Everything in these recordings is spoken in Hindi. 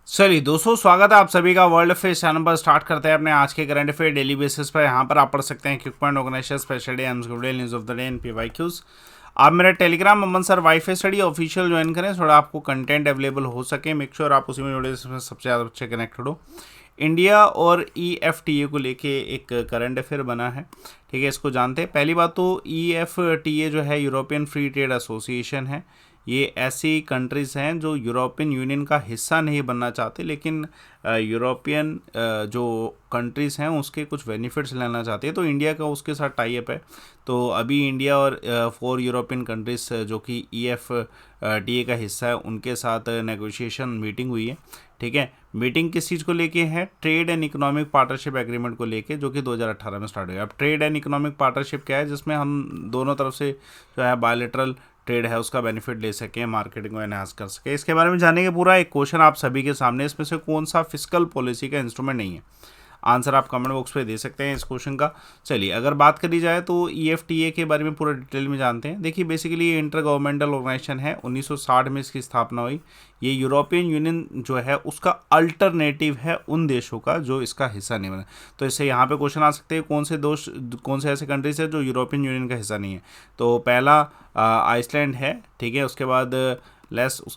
चलिए दोस्तों, स्वागत है आप सभी का वर्ल्ड अफेयर्स चैनल पर। स्टार्ट करते हैं अपने आज के करंट अफेयर डेली बेसिस पर। यहाँ पर आप पढ़ सकते हैं quick point, organisation, special day, news of the day, NPYQs. आप मेरा Telegram Aman sir WiFi study official join करें, थोड़ा आपको कंटेंट अवेलेबल हो सके। मेक श्योर आप उसी में जुड़े जिसमें सबसे ज़्यादा बच्चे कनेक्टेड हो। इंडिया और EFTA को लेके एक करंट अफेयर बना है, ठीक है, इसको जानते हैं। पहली बात तो EFTA जो है यूरोपियन फ्री ट्रेड एसोसिएशन है। ये ऐसी कंट्रीज़ हैं जो यूरोपियन यूनियन का हिस्सा नहीं बनना चाहते, लेकिन यूरोपियन जो कंट्रीज़ हैं उसके कुछ बेनिफिट्स लेना चाहती है, तो इंडिया का उसके साथ टाई अप है। तो अभी इंडिया और 4 यूरोपियन कंट्रीज़ जो कि EFTA का हिस्सा है उनके साथ नेगोशिएशन मीटिंग हुई है, ठीक है। मीटिंग किस चीज़ को लेके है? Trade and economic partnership agreement को लेके, जो कि 2018 में स्टार्ट हुआ। अब ट्रेड एंड इकोनॉमिक पार्टनरशिप क्या है? जिसमें हम दोनों तरफ से जो है बायलैटरल ट्रेड है उसका बेनिफिट ले सकें, मार्केटिंग को एनहांस कर सके। इसके बारे में जानेंगे पूरा। एक क्वेश्चन आप सभी के सामने, इसमें से कौन सा फिस्कल पॉलिसी का इंस्ट्रूमेंट नहीं है? आंसर आप कमेंट बॉक्स पे दे सकते हैं इस क्वेश्चन का। चलिए, अगर बात करी जाए तो EFTA के बारे में पूरा डिटेल में जानते हैं। देखिए, बेसिकली ये इंटर गवर्नमेंटल ऑर्गेनाइजेशन है, 1960 में इसकी स्थापना हुई। ये यूरोपियन यूनियन जो है उसका अल्टरनेटिव है उन देशों का जो इसका हिस्सा नहीं बना। तो इससे यहाँ पे क्वेश्चन आ सकते हैं, कौन से ऐसे कंट्रीज है जो यूरोपियन यूनियन का हिस्सा नहीं है? तो पहला आइसलैंड है, ठीक है। उसके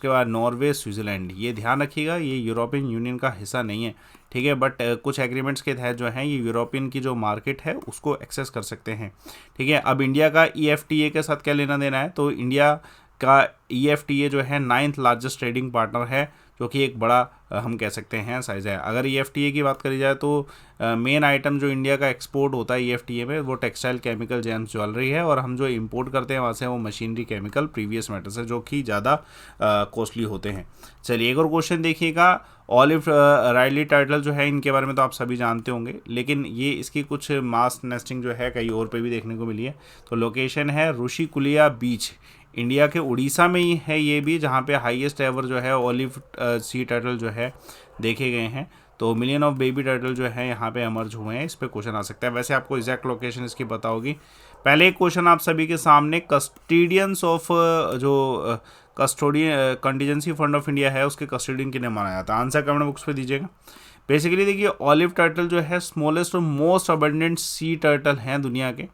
बाद नॉर्वे, स्विट्ज़रलैंड। ये ध्यान रखिएगा, ये यूरोपियन यूनियन का हिस्सा नहीं है, ठीक है। बट कुछ एग्रीमेंट्स के तहत जो है ये यूरोपियन की जो मार्केट है उसको एक्सेस कर सकते हैं, ठीक है। अब इंडिया का EFTA के साथ क्या लेना देना है? तो इंडिया का EFTA जो है 9th लार्जेस्ट ट्रेडिंग पार्टनर है, जो कि एक बड़ा हम कह सकते हैं साइज़ है। अगर EFTA की बात करी जाए तो मेन आइटम जो इंडिया का एक्सपोर्ट होता है EFTA में वो टेक्सटाइल, केमिकल, जेम्स, ज्वेलरी है, और हम जो इंपोर्ट करते हैं वहाँ से वो मशीनरी, केमिकल, प्रीवियस मेटल्स है, जो कि ज़्यादा कॉस्टली होते हैं। चलिए, एक और क्वेश्चन देखिएगा। ऑलिव राइडले टाइटल जो है इनके बारे में तो आप सभी जानते होंगे, लेकिन ये इसकी कुछ मास नेस्टिंग जो है कहीं और पे भी देखने को मिली है। तो लोकेशन है ऋषिकुलिया बीच, इंडिया के उड़ीसा में ही है ये भी, जहाँ पे हाईएस्ट एवर जो है ऑलिव सी टर्टल जो है देखे गए हैं। तो मिलियन ऑफ बेबी टर्टल जो है यहाँ पे एमर्ज हुए हैं। इस पे क्वेश्चन आ सकता है। वैसे आपको एग्जैक्ट लोकेशन इसकी पता होगी। पहले एक क्वेश्चन आप सभी के सामने, कस्टोडियंस ऑफ जो custodian contingency fund of India है उसके कस्टोडियन किन्हें माना जाता है? आंसर कमेंट बॉक्स पे दीजिएगा। बेसिकली देखिए, ऑलिव टर्टल जो है स्मॉलेस्ट और मोस्ट अबंडेंट सी टर्टल हैं दुनिया के,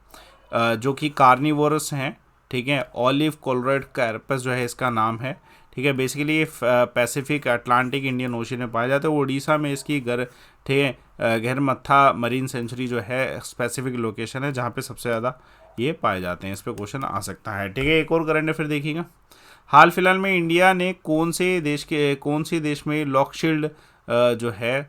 जो कि कार्निवोरस हैं, ठीक है। ऑलिव कोलरेड कैरपस जो है इसका नाम है, ठीक है। बेसिकली ये पैसिफिक, अटलांटिक, इंडियन ओशन में पाया जाता है। उड़ीसा में इसकी ठीक है गहरमत्था मरीन सेंचुरी जो है स्पेसिफिक लोकेशन है जहाँ पे सबसे ज़्यादा ये पाए जाते हैं। इस पर क्वेश्चन आ सकता है, ठीक है। एक और करंट अफेयर देखिएगा। हाल फिलहाल में इंडिया ने कौन सी देश में लॉकशील्ड जो है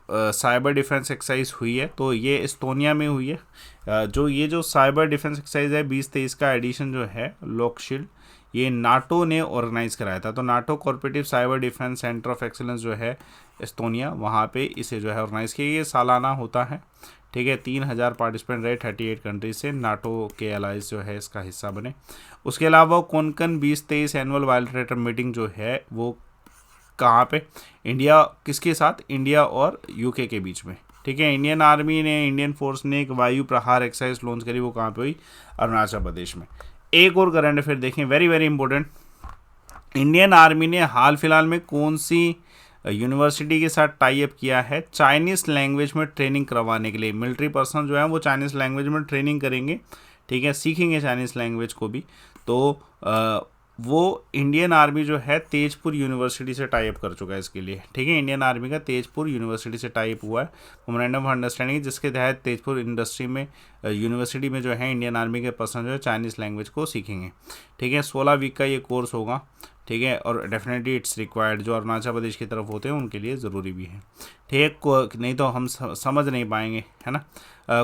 साइबर डिफेंस एक्सरसाइज हुई है? तो ये एस्टोनिया में हुई है। जो साइबर डिफेंस एक्सरसाइज है 2023 का एडिशन जो है लॉकशील्ड, ये नाटो ने ऑर्गेनाइज कराया था। तो NATO corporative cyber defence centre of excellence जो है एस्टोनिया, वहाँ पे इसे जो है ऑर्गेनाइज किया। ये सालाना होता है, ठीक है। 3000 पार्टिसिपेंट रहे 38 कंट्रीज से। नाटो के एलाइज जो है इसका हिस्सा बने। उसके अलावा कोंकण 2023 एनुअल बायलैटरल मीटिंग जो है वो कहाँ पे? इंडिया किसके साथ? इंडिया और UK के बीच में, ठीक है। इंडियन आर्मी ने, इंडियन फोर्स ने एक वायु प्रहार एक्सरसाइज लॉन्च करी, वो कहाँ पे हुई? अरुणाचल प्रदेश में। एक और करंट अफेयर देखें, very very important. Indian army ने हाल फिलहाल में कौन सी यूनिवर्सिटी के साथ टाई अप किया है चाइनीज़ लैंग्वेज में ट्रेनिंग करवाने के लिए? मिलिट्री पर्सन जो है वो चाइनीज़ लैंग्वेज में ट्रेनिंग करेंगे, ठीक है, सीखेंगे चाइनीज़ लैंग्वेज को भी। तो वो इंडियन आर्मी जो है तेजपुर यूनिवर्सिटी से टाई अप कर चुका है इसके लिए, ठीक है। इंडियन आर्मी का तेजपुर यूनिवर्सिटी से टाई अप हुआ है मेमोरेंडम ऑफ अंडरस्टैंडिंग, जिसके तहत तेजपुर इंडस्ट्री में यूनिवर्सिटी में जो है इंडियन आर्मी के पर्सन जो है चाइनीज़ लैंग्वेज को सीखेंगे, ठीक है। 16 वीक का ये कोर्स होगा, ठीक है, और डेफिनेटली इट्स रिक्वायर्ड। जो अरुणाचल प्रदेश की तरफ होते हैं उनके लिए ज़रूरी भी है, ठीक है, नहीं तो हम समझ नहीं पाएंगे, है ना।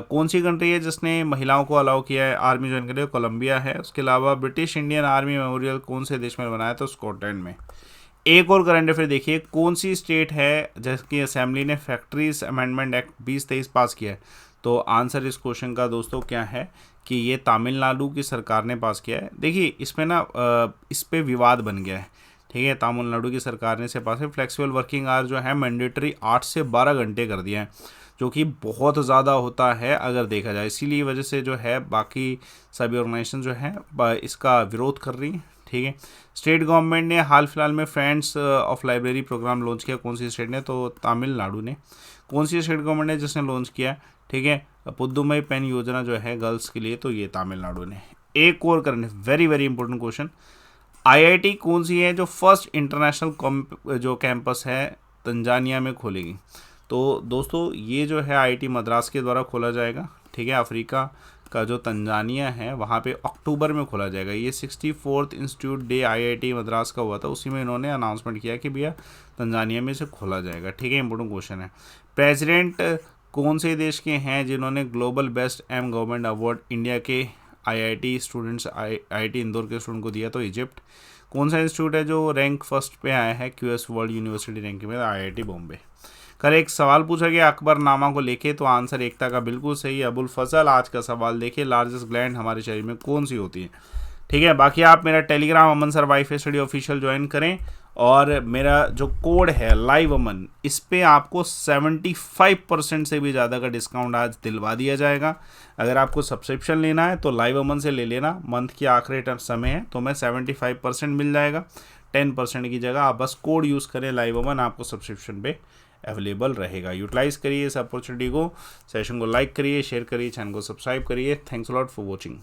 कौन सी कंट्री है जिसने महिलाओं को अलाउ किया है आर्मी ज्वाइन के लिए? कोलंबिया है। उसके अलावा ब्रिटिश इंडियन आर्मी मेमोरियल कौन से देश में बनाया? तो स्कॉटलैंड में। एक और करंट अफेयर देखिए, कौन सी स्टेट है जिसकी असेंबली ने फैक्ट्रीज अमेंडमेंट एक्ट 2023 पास किया है? तो आंसर इस क्वेश्चन का दोस्तों क्या है कि ये तमिलनाडु की सरकार ने पास किया है। देखिए, इसमें ना इस पे विवाद बन गया है, ठीक है। तमिलनाडु की सरकार ने इसे पास है। फ्लेक्सिबल वर्किंग आवर जो है मैंडेटरी 8 से 12 घंटे कर दिया है, जो कि बहुत ज़्यादा होता है अगर देखा जाए। इसीलिए वजह से जो है बाकी सभी ऑर्गेनाइजेशन जो है इसका विरोध कर रही हैं, ठीक है। स्टेट गवर्नमेंट ने हाल फिलहाल में friends of library programme launch किया, कौन सी स्टेट ने? तो तमिलनाडु ने। कौन सी स्टेट गवर्नमेंट ने जिसने लॉन्च किया? ठीक है, पुद्दुमई पेन योजना जो है गर्ल्स के लिए, तो ये तमिलनाडु ने। एक और करने, very very important question, IIT कौन सी है जो फर्स्ट इंटरनेशनल जो कैंपस है तंजानिया में खोलेगी? तो दोस्तों ये जो है आईआईटी मद्रास के द्वारा खोला जाएगा, ठीक है। अफ्रीका का जो तंजानिया है वहाँ पे अक्टूबर में खोला जाएगा। ये 64th institute day IIT Madras का हुआ था, उसी में इन्होंने अनाउंसमेंट किया कि भैया तंजानिया में से खोला जाएगा, ठीक है। इंपॉर्टेंट क्वेश्चन है, प्रेसिडेंट कौन से देश के हैं जिन्होंने global best M government award India के आईआईटी स्टूडेंट्स आईआईटी इंदौर के स्टूडेंट को दिया? तो इजिप्ट। कौन सा इंस्टीट्यूट है जो रैंक फर्स्ट पे आया है क्यूएस वर्ल्ड यूनिवर्सिटी रैंकिंग में? आईआईटी बॉम्बे। कल एक सवाल पूछा गया अकबरनामा को लेके, तो आंसर एकता का बिल्कुल सही है। अबुल फजल आज का सवाल देखिए, लार्जेस्ट ग्लैंड हमारे शरीर में कौन सी होती है? ठीक है। बाकी आप मेरा Telegram Aman sir WiFi study official join करें, और मेरा जो कोड है लाइव अमन, इस पे आपको 75% से भी ज़्यादा का डिस्काउंट आज दिलवा दिया जाएगा। अगर आपको सब्सक्रिप्शन लेना है तो लाइव अमन से ले लेना, मंथ की आखिरी समय है, तो मैं 75% मिल जाएगा। 10% की जगह आप बस कोड यूज़ करें लाइव अमन, आपको सब्सक्रिप्शन पे अवेलेबल रहेगा। यूटिलाइज़ करिए इस अपॉर्चुनिटी को, सेशन को लाइक करिए, शेयर करिए, चैनल को सब्सक्राइब करिए। Thanks a lot for watching.